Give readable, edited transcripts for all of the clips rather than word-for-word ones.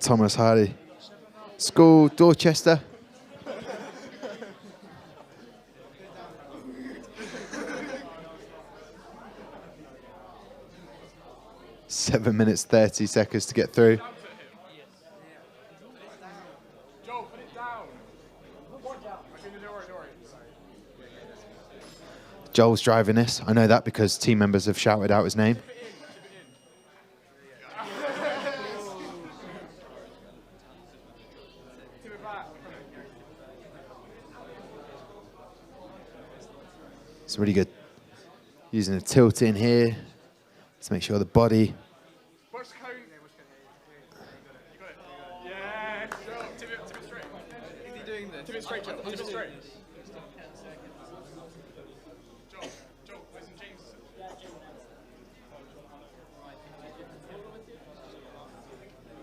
Thomas Hardye. School, Dorchester. Seven minutes, 30 seconds to get through. Joel's driving this. I know that because team members have shouted out his name. It's really good. Using a tilt in here to make sure the body.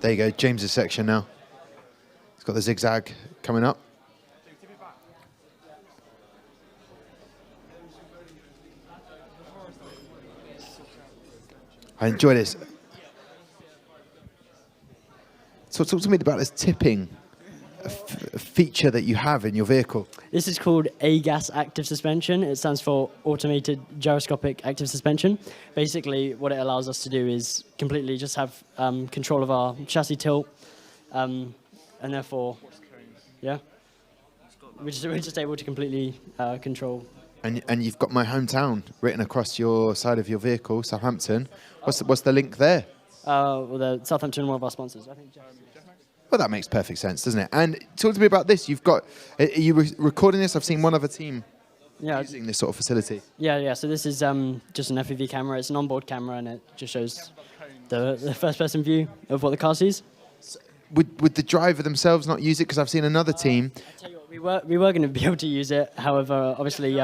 There you go, James's section now. He's got the zigzag coming up. I enjoy this. So talk to me about this tipping, a feature that you have in your vehicle. This is called AGAS active suspension. It stands for automated gyroscopic active suspension. Basically, what it allows us to do is completely just have control of our chassis tilt, and therefore, yeah, we're just able to completely control. And you've got my hometown written across your side of your vehicle, Southampton. What's the link there? Well, the Southampton, one of our sponsors, I think. Well, that makes perfect sense, doesn't it? And talk to me about this. You've got, are you recording this? I've seen one other team using this sort of facility. Yeah. So this is just an FPV camera. It's an onboard camera, and it just shows the first-person view of what the car sees. So would the driver themselves not use it? Because I've seen another team. I'll tell you what, we were going to be able to use it. However, obviously,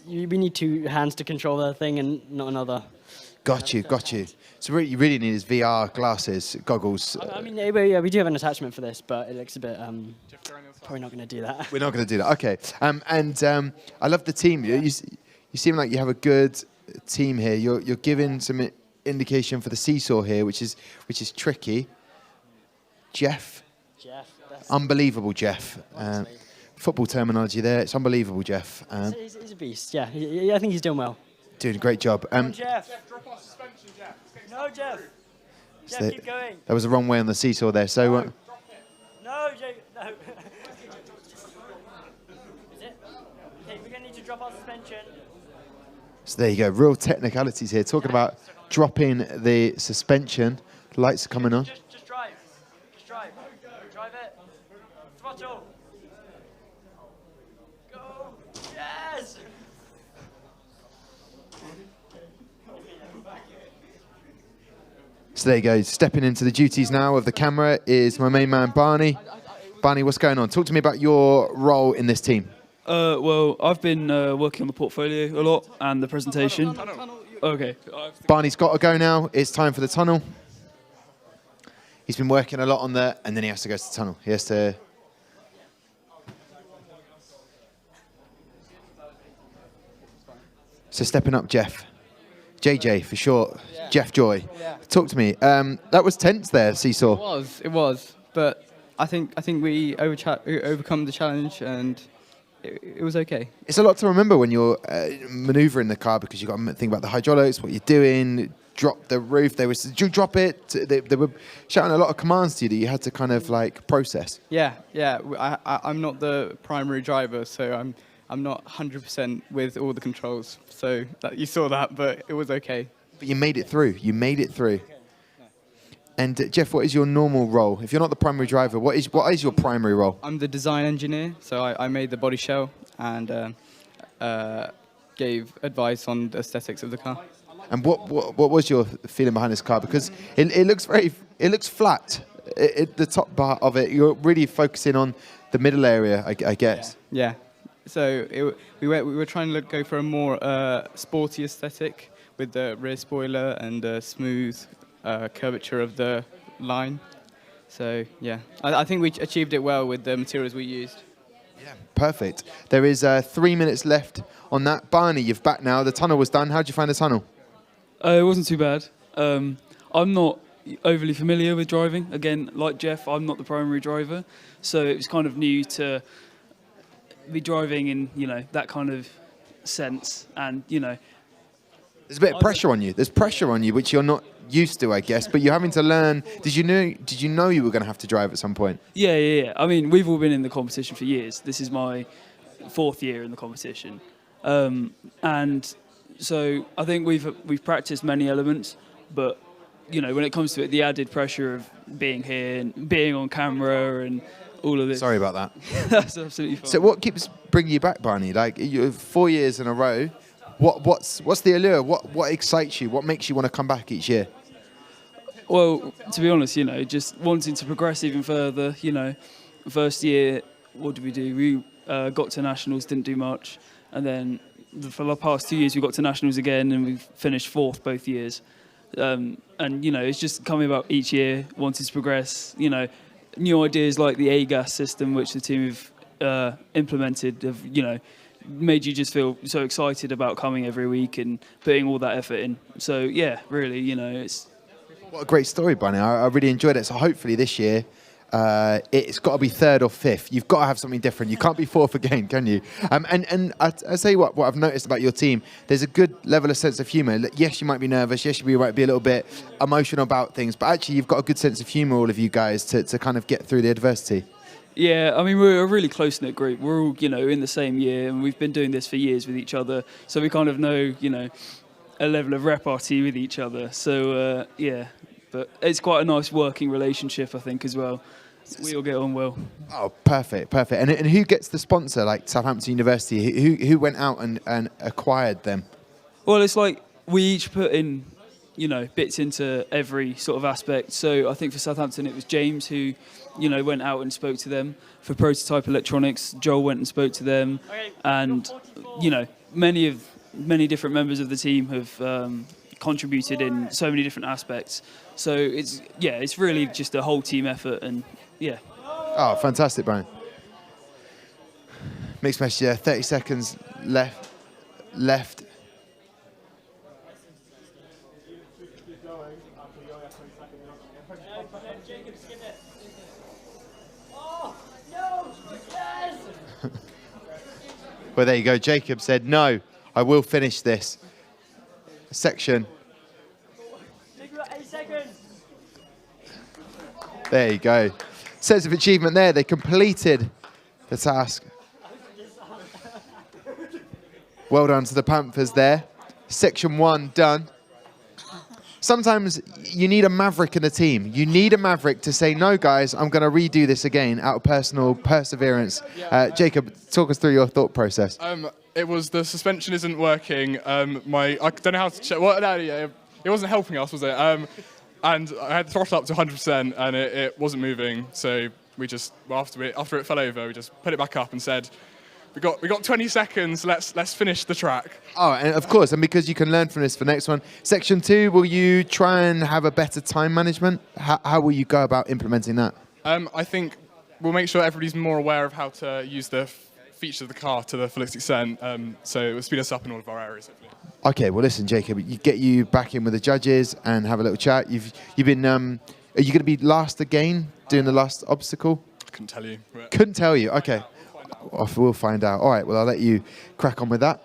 we need two hands to control the thing and not another. Got you. So what you really need is VR glasses, goggles. I mean, we do have an attachment for this, but it looks a bit. Probably not going to do that. We're not going to do that. Okay. I love the team. You seem like you have a good team here. You're giving some indication for the seesaw here, which is tricky. Jeff. Unbelievable, Jeff. Football terminology there. It's unbelievable, Jeff. He's a beast. Yeah, I think he's doing well. Doing a great job. Jeff, drop off suspension, Jeff. No, Jeff. Jeff, keep going. That was the wrong way on the seesaw there. So. No, Jeff, no. Is it? Okay, we're going to need to drop our suspension. So there you go. Real technicalities here. Talking about dropping the suspension. The lights are coming on. Just drive. Just drive. Drive it. Throttle. Go. Yes. So there you go. Stepping into the duties now of the camera is my main man, Barney. Barney, what's going on? Talk to me about your role in this team. Well, I've been working on the portfolio a lot and the presentation. Okay. Barney's got to go now. It's time for the tunnel. He's been working a lot on that, and then he has to go to the tunnel. He has to... So stepping up, Jeff. JJ for short. Yeah. Jeff Joy. Yeah. Talk to me. That was tense there, Seesaw. It was. But I think we overcome the challenge, and it was okay. It's a lot to remember when you're manoeuvring the car, because you've got to think about the hydraulics, what you're doing, drop the roof. Did you drop it? They were shouting a lot of commands to you that you had to kind of like process. Yeah. I'm not the primary driver, so I'm not 100% with all the controls. So you saw that, but it was okay. But you made it through. Okay. And Jeff, what is your normal role? If you're not the primary driver, what is your primary role? I'm the design engineer, so I made the body shell and gave advice on the aesthetics of the car. And what was your feeling behind this car? Because it looks flat. The top part of it, you're really focusing on the middle area, I guess. Yeah. So we were trying to go for a more sporty aesthetic with the rear spoiler and the smooth curvature of the line. So yeah, I think we achieved it well with the materials we used. Yeah, perfect. There is 3 minutes left on that. Barney, you've back now. The tunnel was done. How did you find the tunnel? It wasn't too bad. I'm not overly familiar with driving. Again, like Jeff, I'm not the primary driver, so it was kind of new to be driving in, that kind of sense. And, There's a bit of pressure on you. There's pressure on you, which you're not used to, I guess, but you're having to learn. Did you know you were going to have to drive at some point? Yeah. I mean, we've all been in the competition for years. This is my 4th year in the competition. And so I think we've practiced many elements, but when it comes to it, the added pressure of being here and being on camera and all of this. Sorry about that. That's absolutely fine. So what keeps bringing you back, Barney? Like, you're 4 years in a row. What's the allure? What excites you? What makes you want to come back each year? Well, to be honest, just wanting to progress even further. First year, what did we do? We got to nationals, didn't do much, and then for the past 2 years we got to nationals again, and we finished 4th both years. And it's just coming about each year, wanting to progress. New ideas like the AGAS system, which the team have implemented, have made you just feel so excited about coming every week and putting all that effort in. So yeah, really, it's. What a great story, Barney. I really enjoyed it. So hopefully this year, it's got to be 3rd or 5th. You've got to have something different. You can't be 4th again, can you? And I tell you what I've noticed about your team, there's a good level of sense of humour. Yes, you might be nervous. Yes, you might be a little bit emotional about things. But actually, you've got a good sense of humour, all of you guys, to kind of get through the adversity. Yeah, I mean, we're a really close-knit group. We're all, in the same year, and we've been doing this for years with each other. So we kind of know, a level of repartee with each other. So, yeah, but it's quite a nice working relationship, I think, as well. We all get on well. Oh, perfect. And who gets the sponsor, like Southampton University? Who went out and acquired them? Well, it's like we each put in, bits into every sort of aspect. So I think for Southampton, it was James who, went out and spoke to them. For Prototype Electronics, Joel went and spoke to them. And, many different members of the team have contributed in so many different aspects. So it's really just a whole team effort, and yeah. Oh, fantastic, Brian. Mixed message, 30 seconds left. Well, there you go. Jacob said, no, I will finish this section. There you go. Sense of achievement there. They completed the task. Well done to the Panthers there. Section 1 done. Sometimes you need a maverick in a team. You need a maverick to say, no, guys, I'm going to redo this again out of personal perseverance. Jacob, talk us through your thought process. It was the suspension isn't working. I don't know how to check. Well, no, yeah, it wasn't helping us, was it? And I had the throttle up to 100%, and it wasn't moving. So we just, after it fell over, we just put it back up and said, we got 20 seconds. Let's finish the track. Oh, and of course, and because you can learn from this for next one. Section 2, will you try and have a better time management? How will you go about implementing that? I think we'll make sure everybody's more aware of how to use the features of the car to the fullest extent. So it will speed us up in all of our areas, hopefully. Okay, well, listen, Jacob, get you back in with the judges and have a little chat. You've been. Are you going to be last again, doing the last obstacle? I couldn't tell you. Couldn't tell you. Okay. We'll find out. All right, well, I'll let you crack on with that.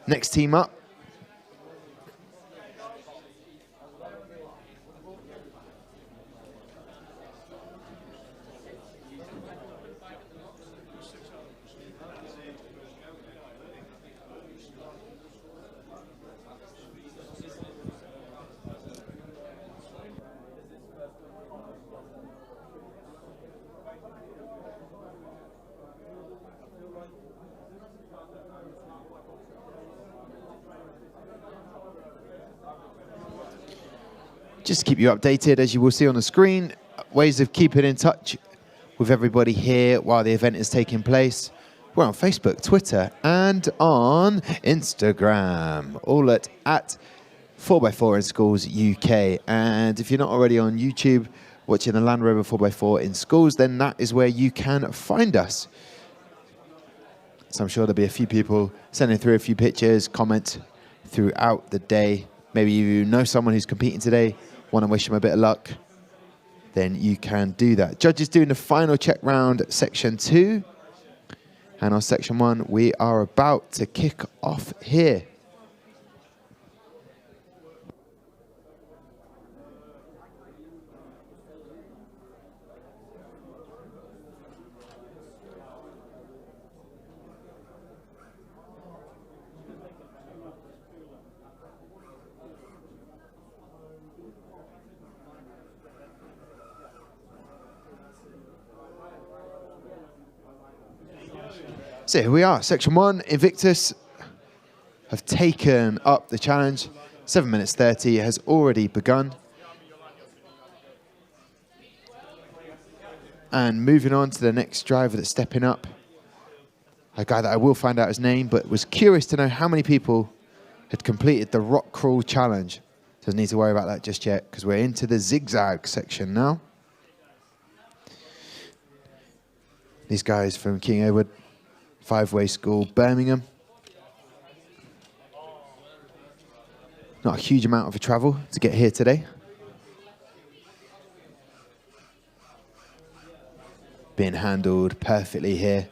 Next team up. Just to keep you updated, as you will see on the screen, ways of keeping in touch with everybody here while the event is taking place. We're on Facebook, Twitter, and on Instagram, all at 4x4 in Schools UK. And if you're not already on YouTube watching the Land Rover 4x4 in Schools, then that is where you can find us. So I'm sure there'll be a few people sending through a few pictures, comments throughout the day. Maybe you know someone who's competing today. want to wish them a bit of luck, then you can do that. Judges doing the final check round, section 2. And on section 1, we are about to kick off here. So here we are, section 1, Invictus have taken up the challenge. 7 minutes 30 has already begun. And moving on to the next driver that's stepping up, a guy that I will find out his name, but was curious to know how many people had completed the rock crawl challenge. Doesn't need to worry about that just yet, because we're into the zigzag section now. These guys from King Edward, 5-way school, Birmingham. Not a huge amount of a travel to get here today. Being handled perfectly here.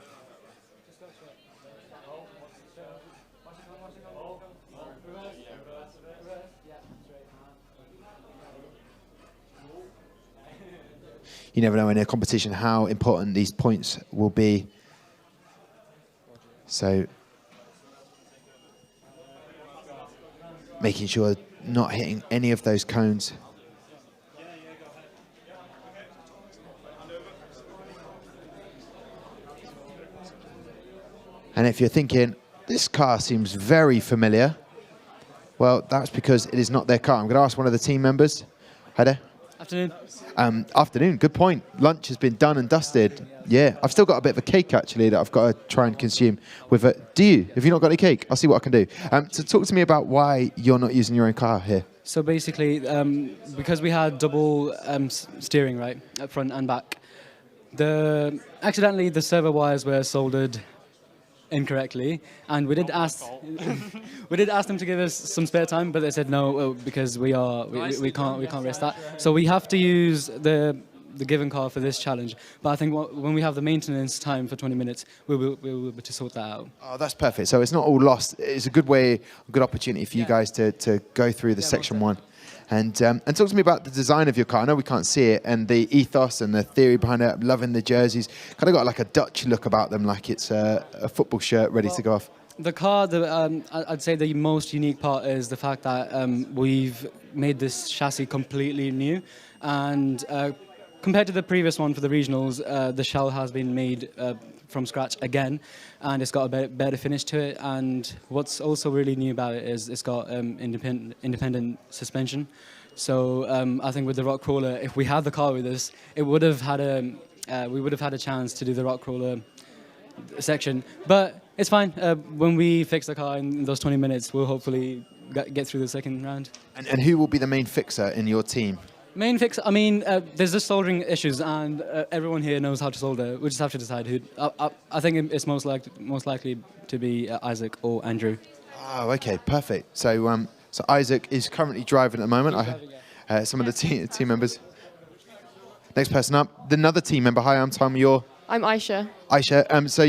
You never know in a competition how important these points will be. So, making sure not hitting any of those cones. And if you're thinking, this car seems very familiar, well, that's because it is not their car. I'm going to ask one of the team members. Hi there. Afternoon. Afternoon, good point. Lunch has been done and dusted. Yeah, I've still got a bit of a cake, actually, that I've got to try and consume with it. Do you? Have you not got any cake? I'll see what I can do. So talk to me about why you're not using your own car here. So basically, because we had double steering, right, up front and back, accidentally the servo wires were soldered incorrectly, and we did ask them to give us some spare time, but they said no, because we can't risk that. So we have to use the given car for this challenge. But I think when we have the maintenance time for 20 minutes, we'll be able to sort that out. Oh, that's perfect. So it's not all lost. It's a good opportunity for you guys to go through the section 1. And talk to me about the design of your car. I know we can't see it, and the ethos and the theory behind it. I'm loving the jerseys. Kind of got like a Dutch look about them, like it's a football shirt ready to go off. The car, I'd say the most unique part is the fact that we've made this chassis completely new. And compared to the previous one for the regionals, the shell has been made from scratch again, and it's got a better finish to it. And what's also really new about it is it's got independent suspension. So I think with the rock crawler, if we had the car with us, we would have had a chance to do the rock crawler section. But it's fine. When we fix the car in those 20 minutes, we'll hopefully get through the second round. And who will be the main fixer in your team? Main fix, I mean, there's just soldering issues, and everyone here knows how to solder. We just have to decide who. I think it's most likely to be Isaac or Andrew. Oh, okay, perfect. So so Isaac is currently driving at the moment. Some of the team members. Next person up, another team member. Hi, I'm Tom. I'm Aisha. Aisha, so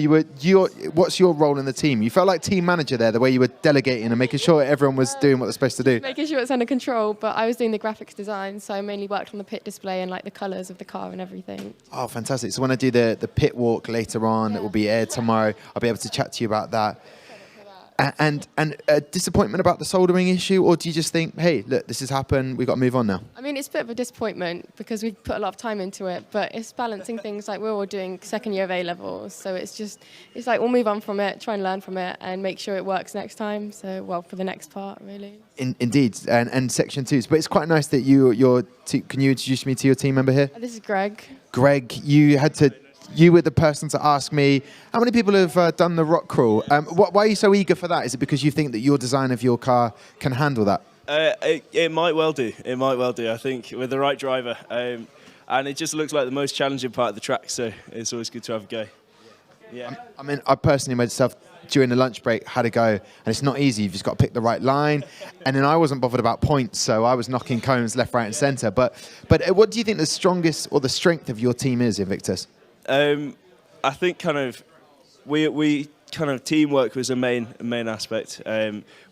what's your role in the team? You felt like team manager there, the way you were delegating and making sure everyone was doing what they're supposed to do. Making sure it's under control, but I was doing the graphics design, so I mainly worked on the pit display and like the colours of the car and everything. Oh, fantastic. So when I do the pit walk later on, it will be aired tomorrow, I'll be able to chat to you about that. And disappointment about the soldering issue, or do you just think, hey, look, this has happened, we've got to move on now? I mean, it's a bit of a disappointment because we put a lot of time into it, but it's balancing things. Like we're all doing second year of A-levels, so it's like we'll move on from it, try and learn from it, and make sure it works next time. So, well, for the next part, really. Indeed, and section 2. But it's quite nice that can you introduce me to your team member here? This is Greg. Greg, you were the person to ask me, how many people have done the rock crawl? Why are you so eager for that? Is it because you think that your design of your car can handle that? It might well do. It might well do, I think, with the right driver. And it just looks like the most challenging part of the track, so it's always good to have a go. Yeah. I mean, I personally myself during the lunch break had a go, and it's not easy. You've just got to pick the right line. And then I wasn't bothered about points, so I was knocking cones left, right, and centre. But what do you think the strongest or the strength of your team is, Invictus? I think kind of we kind of teamwork was a main aspect.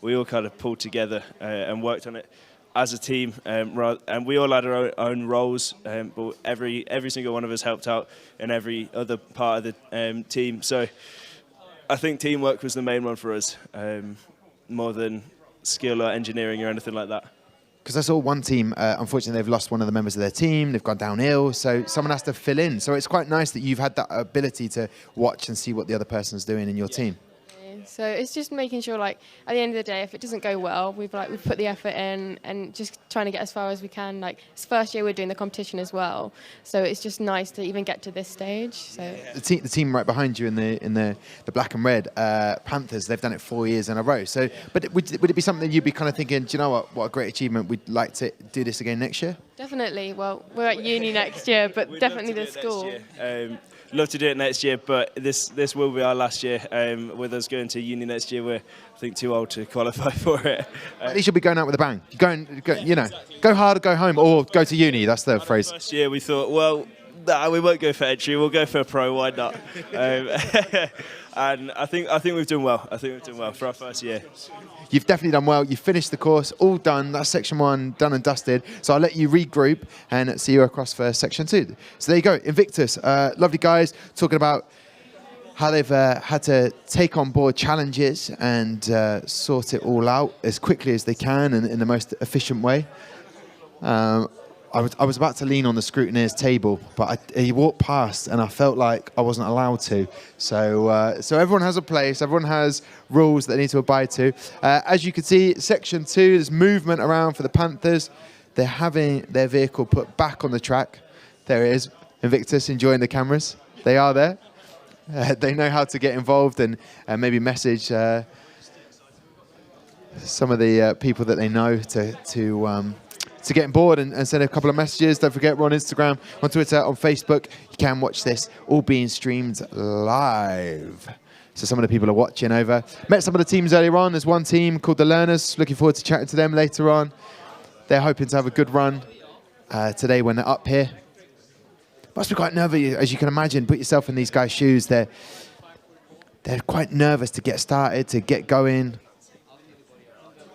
We all kind of pulled together and worked on it as a team, and we all had our own roles, but every single one of us helped out in every other part of the team. So I think teamwork was the main one for us, more than skill or engineering or anything like that. Because I saw one team, unfortunately, they've lost one of the members of their team. They've gone downhill, so someone has to fill in. So it's quite nice that you've had that ability to watch and see what the other person's doing in your team. So it's just making sure, like, at the end of the day, if it doesn't go well, we've put the effort in and just trying to get as far as we can. Like, it's the first year we're doing the competition as well, so it's just nice to even get to this stage. So the team right behind you in the black and red Panthers, they've done it 4 years in a row. So, but would it be something you'd be kind of thinking, do you know what a great achievement? We'd like to do this again next year. Definitely. Well, we're at uni next year, but definitely the school. Love to do it next year, but this will be our last year. With us going to uni next year, we're I think too old to qualify for it. At least you'll be going out with a bang. Go hard or go home, or go to uni. That's the phrase. Last year we thought, well, nah, we won't go for entry. We'll go for a pro. Why not? And I think we've done well. I think we've done well for our first year. You've definitely done well. You finished the course, all done. That's section 1 done and dusted. So I'll let you regroup and see you across for section 2. So there you go, Invictus. Lovely guys talking about how they've had to take on board challenges and sort it all out as quickly as they can and in the most efficient way. I was about to lean on the scrutineer's table, but he walked past and I felt like I wasn't allowed to. So everyone has a place, everyone has rules that they need to abide to. As you can see, section 2, there's movement around for the Panthers. They're having their vehicle put back on the track. There it is, Invictus enjoying the cameras. They are there. They know how to get involved and maybe message some of the people that they know to get on board and send a couple of messages. Don't forget, we're on Instagram, on Twitter, on Facebook. You can watch this all being streamed live. So some of the people are watching over. Met some of the teams earlier on. There's one team called the Learners. Looking forward to chatting to them later on. They're hoping to have a good run today when they're up here. Must be quite nervous, as you can imagine. Put yourself in these guys' shoes. They're quite nervous to get started, to get going.